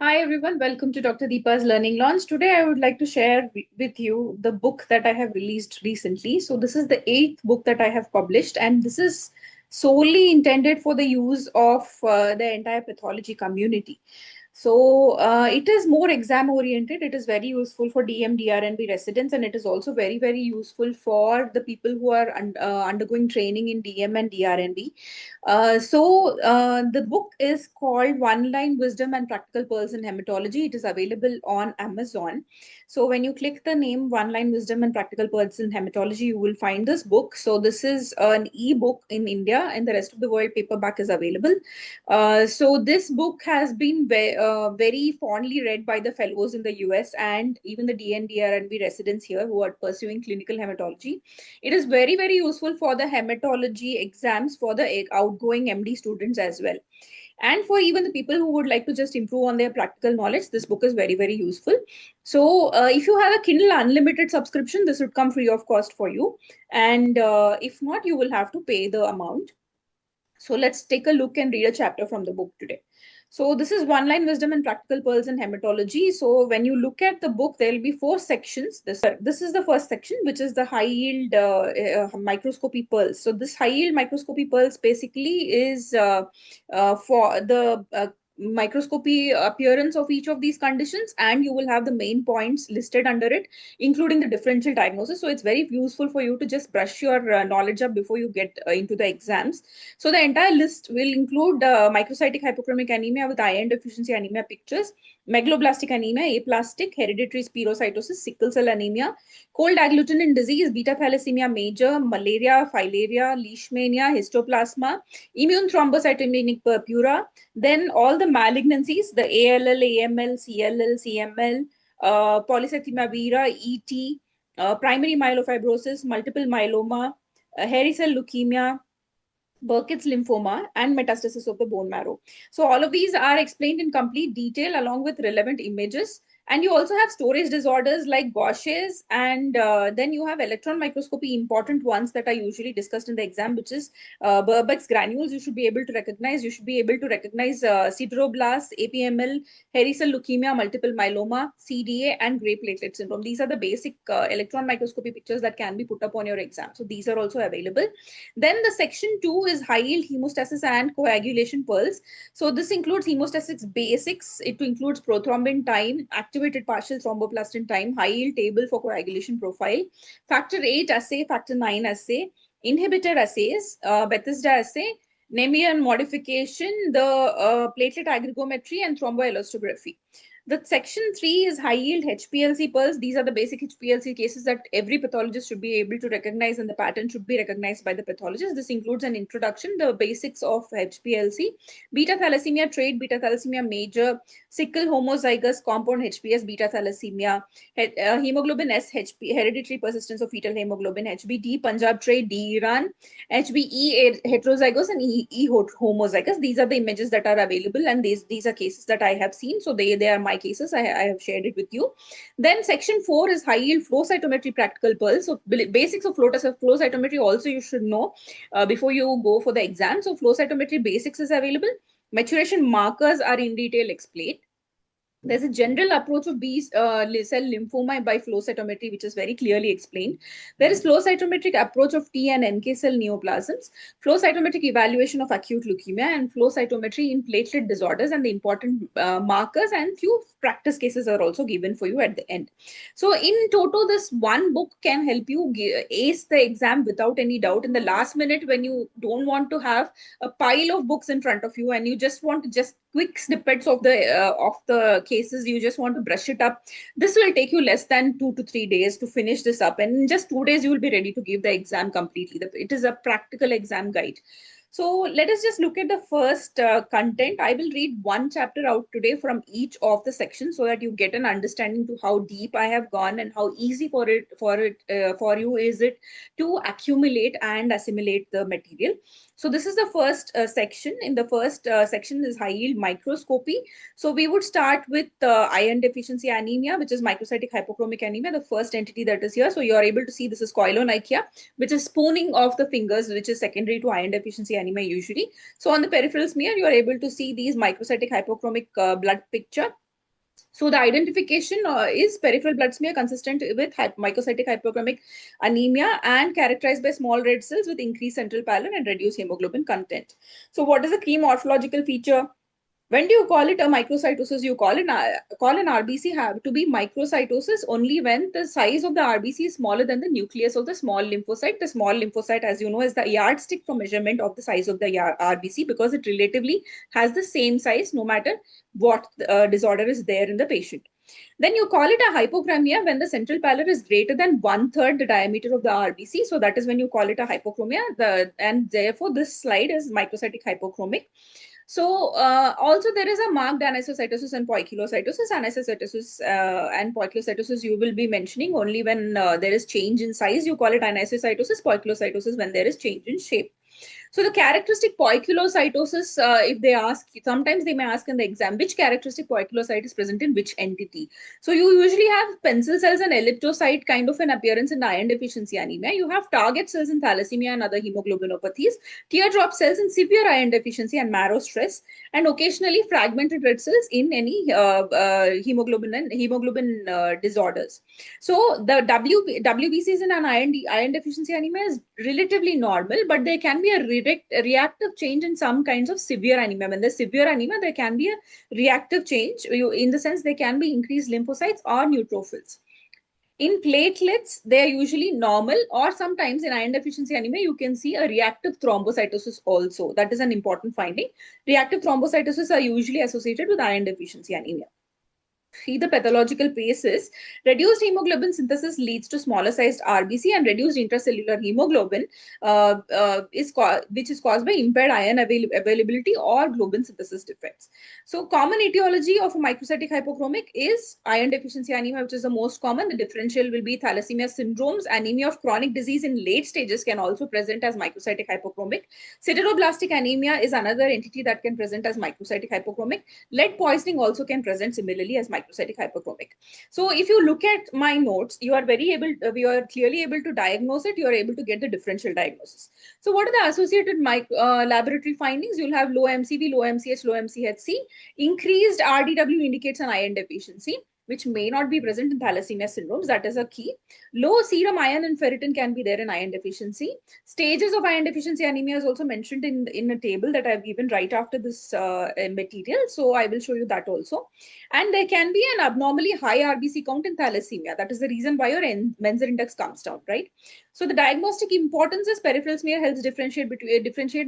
Hi everyone, welcome to Dr. Deepa's Learning Launch. Today I would like to share with you the book that I have released recently. So this is the eighth book that I have published, and this is solely intended for the use of the entire pathology community. So it is more exam oriented. It is very useful for DM, DRNB residents, and it is also very, very useful for the people who are undergoing training in DM and DRNB. The book is called One Line Wisdom and Practical Pearls in Hematology. It is available on Amazon. So when you click the name One Line Wisdom and Practical Pearls in Hematology, you will find this book. So this is an e-book in India, and the rest of the world paperback is available. So this book has been very fondly read by the fellows in the US and even the DNDRNB residents here who are pursuing clinical hematology. It is very, very useful for the hematology exams for the outgoing MD students as well. And for even the people who would like to just improve on their practical knowledge, this book is very, very useful. So if you have a Kindle Unlimited subscription, this would come free of cost for you. And if not, you will have to pay the amount. So let's take a look and read a chapter from the book today. So this is One Line Wisdom and Practical Pearls in Hematology. So when you look at the book, there will be four sections. This is the first section, which is the high yield microscopy pearls. So this high yield microscopy pearls basically is for the microscopy appearance of each of these conditions, and you will have the main points listed under it, including the differential diagnosis. So it's very useful for you to just brush your knowledge up before you get into the exams. So the entire list will include microcytic hypochromic anemia with iron deficiency anemia pictures, megaloblastic anemia, aplastic, hereditary spherocytosis, sickle cell anemia, cold agglutinin disease, beta thalassemia major, malaria, filaria, leishmania, histoplasma, immune thrombocytopenic purpura, then all the malignancies, the ALL, AML, CLL, CML, polycythemia vera, ET, primary myelofibrosis, multiple myeloma, hairy cell leukemia, Burkitt's lymphoma, and metastasis of the bone marrow. So all of these are explained in complete detail along with relevant images. And you also have storage disorders like Gaucher's, and then you have electron microscopy, important ones that are usually discussed in the exam, which is Burbeck's granules. You should be able to recognize. You should be able to recognize sideroblasts, APML, hairy cell leukemia, multiple myeloma, CDA, and gray platelet syndrome. These are the basic electron microscopy pictures that can be put up on your exam. So these are also available. Then the section 2 is high yield hemostasis and coagulation pearls. So this includes hemostasis basics. It includes prothrombin time, activated partial thromboplastin time, high yield table for coagulation profile, factor 8 assay, factor 9 assay, inhibitor assays, Bethesda assay, Nemean modification, the platelet aggregometry, and thromboelastography. The section 3 is high yield HPLC pearls. These are the basic HPLC cases that every pathologist should be able to recognize, and the pattern should be recognized by the pathologist. This includes an introduction, the basics of HPLC, beta thalassemia trait, beta thalassemia major, sickle homozygous compound HPS, beta thalassemia, hemoglobin S, hereditary persistence of fetal hemoglobin, HBD, Punjab trait, D Iran, HBE heterozygous, and E homozygous. These are the images that are available, and these are cases that I have seen. So they are my cases. I have shared it with you. Then section 4 is high yield flow cytometry practical pearls. So basics of flow cytometry also you should know before you go for the exam. So flow cytometry basics is available. Maturation markers are in detail explained. There's a general approach of B cell lymphoma by flow cytometry, which is very clearly explained. There is flow cytometric approach of T and NK cell neoplasms, flow cytometric evaluation of acute leukemia, and flow cytometry in platelet disorders, and the important markers and few practice cases are also given for you at the end. So in total, this one book can help you ace the exam without any doubt. In the last minute, when you don't want to have a pile of books in front of you and you just want to just quick snippets of the cases, you just want to brush it up, this will take you less than 2 to 3 days to finish this up, and in just 2 days you will be ready to give the exam completely. It is a practical exam guide. So let us just look at the first content. I will read one chapter out today from each of the sections so that you get an understanding to how deep I have gone and how easy for you is it to accumulate and assimilate the material. So this is the first section. In the first section is high yield microscopy. So we would start with iron deficiency anemia, which is microcytic hypochromic anemia, the first entity that is here. So you are able to see this is koilonychia, which is spooning of the fingers, which is secondary to iron deficiency anemia usually. So on the peripheral smear, you are able to see these microcytic hypochromic blood picture. So the identification is peripheral blood smear consistent with microcytic hypochromic anemia and characterized by small red cells with increased central pallor and reduced hemoglobin content. So what is the key morphological feature? When do you call it a microcytosis? You call an RBC have to be microcytosis only when the size of the RBC is smaller than the nucleus of the small lymphocyte. The small lymphocyte, as you know, is the yardstick for measurement of the size of the RBC because it relatively has the same size no matter what disorder is there in the patient. Then you call it a hypochromia when the central pallor is greater than 1/3 the diameter of the RBC. So that is when you call it a hypochromia. And therefore, this slide is microcytic hypochromic. So also there is a marked anisocytosis and poikilocytosis. Anisocytosis and poikilocytosis you will be mentioning only when there is change in size. You call it anisocytosis, poikilocytosis when there is change in shape. So the characteristic poikilocytosis, if they ask, sometimes they may ask in the exam, which characteristic poikilocyte is present in which entity. So you usually have pencil cells and elliptocyte kind of an appearance in iron deficiency anemia. You have target cells in thalassemia and other hemoglobinopathies, teardrop cells in severe iron deficiency and marrow stress, and occasionally fragmented red cells in any hemoglobin disorders. So the WBCs in an iron deficiency anemia is relatively normal, but there can be a reactive change in some kinds of severe anemia. When there's severe anemia, there can be a reactive change in the sense there can be increased lymphocytes or neutrophils. In platelets, they are usually normal, or sometimes in iron deficiency anemia, you can see a reactive thrombocytosis also. That is an important finding. Reactive thrombocytosis are usually associated with iron deficiency anemia. See the pathological basis. Reduced hemoglobin synthesis leads to smaller sized RBC and reduced intracellular hemoglobin, which is caused by impaired iron availability or globin synthesis defects. So common etiology of a microcytic hypochromic is iron deficiency anemia, which is the most common. The differential will be thalassemia syndromes. Anemia of chronic disease in late stages can also present as microcytic hypochromic. Sideroblastic anemia is another entity that can present as microcytic hypochromic. Lead poisoning also can present similarly as microcytic hypochromic. So if you look at my notes, you are clearly able to diagnose it. You are able to get the differential diagnosis. So what are the associated laboratory findings? You'll have low MCV, low MCH, low MCHC. Increased RDW indicates an iron deficiency, which may not be present in thalassemia syndromes. That is a key. Low serum iron and ferritin can be there in iron deficiency. Stages of iron deficiency anemia is also mentioned in a table that I've given right after this material. So I will show you that also. And there can be an abnormally high RBC count in thalassemia. That is the reason why your Menzer index comes down, right? So the diagnostic importance is peripheral smear helps differentiate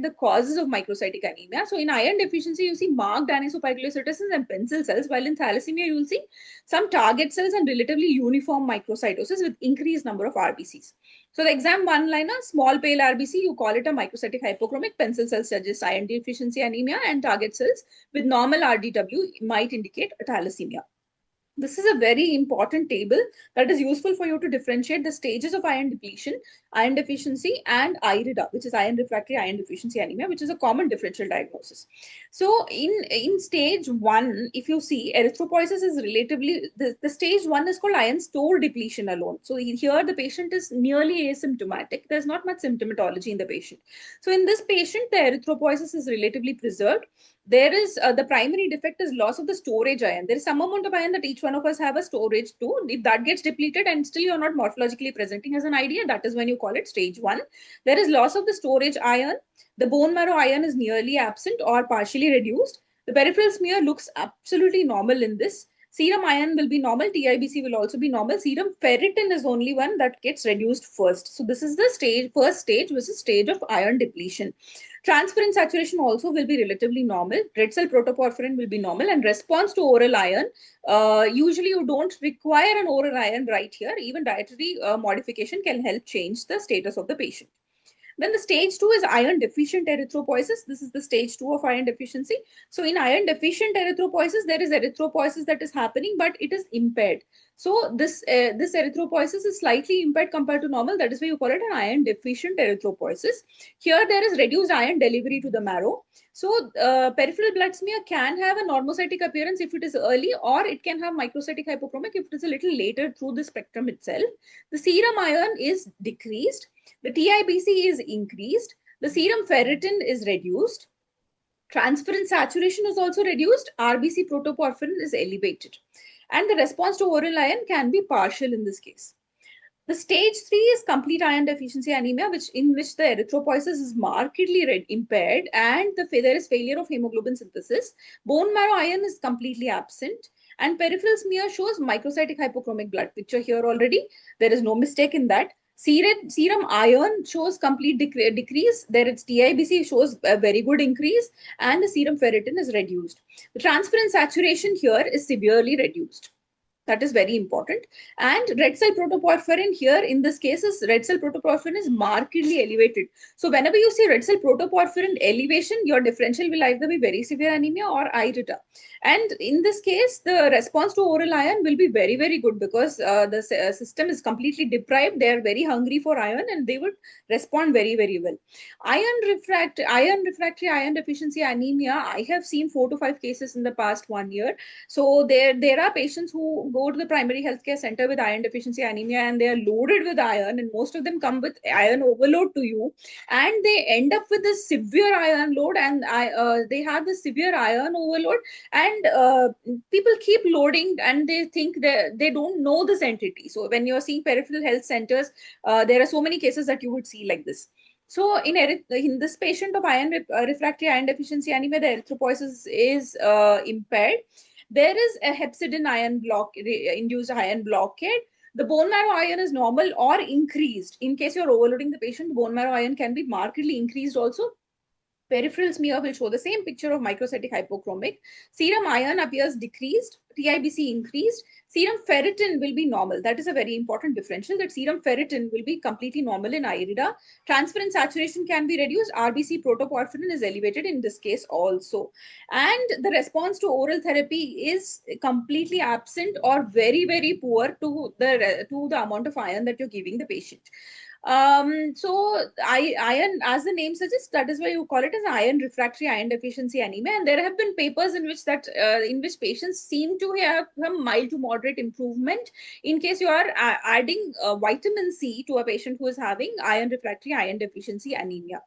the causes of microcytic anemia. So in iron deficiency, you see marked anisopoikilocytosis and pencil cells, while in thalassemia, you will see some target cells and relatively uniform microcytosis with increased number of RBCs. So the exam one-liner, small pale RBC, you call it a microcytic hypochromic. Pencil cells suggest iron deficiency anemia, and target cells with normal RDW might indicate a thalassemia. This is a very important table that is useful for you to differentiate the stages of iron depletion, iron deficiency, and IRIDA, which is iron refractory iron deficiency anemia, which is a common differential diagnosis. So in stage 1, if you see, erythropoiesis is relatively, the stage 1 is called iron store depletion alone. So here the patient is nearly asymptomatic. There's not much symptomatology in the patient. So in this patient, the erythropoiesis is relatively preserved. There is the primary defect is loss of the storage iron. There is some amount of iron that each one of us have a storage too. If that gets depleted and still you're not morphologically presenting as an idea, that is when you call it stage 1. There is loss of the storage iron. The bone marrow iron is nearly absent or partially reduced. The peripheral smear looks absolutely normal in this. Serum iron will be normal. TIBC will also be normal. Serum ferritin is only one that gets reduced first. So this is the first stage, which is stage of iron depletion. Transferrin saturation also will be relatively normal. Red cell protoporphyrin will be normal, and response to oral iron. Usually you don't require an oral iron right here. Even dietary modification can help change the status of the patient. Then the stage 2 is iron deficient erythropoiesis. This is the stage 2 of iron deficiency. So in iron deficient erythropoiesis, there is erythropoiesis that is happening, but it is impaired. So this erythropoiesis is slightly impaired compared to normal. That is why you call it an iron deficient erythropoiesis. Here there is reduced iron delivery to the marrow. So peripheral blood smear can have a normocytic appearance if it is early, or it can have microcytic hypochromic if it is a little later through the spectrum itself. The serum iron is decreased. The TIBC is increased. The serum ferritin is reduced. Transferrin saturation is also reduced. RBC protoporphyrin is elevated. And the response to oral iron can be partial in this case. The stage 3 is complete iron deficiency anemia, in which the erythropoiesis is markedly impaired and there is failure of hemoglobin synthesis. Bone marrow iron is completely absent. And peripheral smear shows microcytic hypochromic blood picture here already. There is no mistake in that. Serum iron shows complete decrease. There its TIBC shows a very good increase, and the serum ferritin is reduced. The transferrin saturation here is severely reduced. That is very important. And red cell protoporphyrin here in this case is red cell protoporphyrin is markedly elevated. So whenever you see red cell protoporphyrin elevation, your differential will either be very severe anemia or IRITA. And in this case, the response to oral iron will be very, very good because the system is completely deprived. They are very hungry for iron and they would respond very, very well. Iron refractory iron deficiency anemia, I have seen 4 to 5 cases in the past 1 year. So there are patients who go to the primary healthcare center with iron deficiency anemia and they are loaded with iron, and most of them come with iron overload to you, and they end up with this severe iron load, and they have this severe iron overload, and people keep loading and they think that they don't know this entity. So when you're seeing peripheral health centers, there are so many cases that you would see like this. So in this patient of refractory iron deficiency anemia, the erythropoiesis is impaired. There is a hepcidin induced iron blockade. The bone marrow iron is normal or increased. In case you're overloading the patient, bone marrow iron can be markedly increased also. Peripheral smear will show the same picture of microcytic hypochromic. Serum iron appears decreased, TIBC increased. Serum ferritin will be normal. That is a very important differential, that serum ferritin will be completely normal in IRIDA. Transferrin saturation can be reduced. RBC protoporphyrin is elevated in this case also. And the response to oral therapy is completely absent or very, very poor to the amount of iron that you're giving the patient. So iron, as the name suggests, that is why you call it as iron refractory iron deficiency anemia. And there have been papers in which patients seem to have some mild to moderate improvement in case you are adding vitamin C to a patient who is having iron refractory iron deficiency anemia.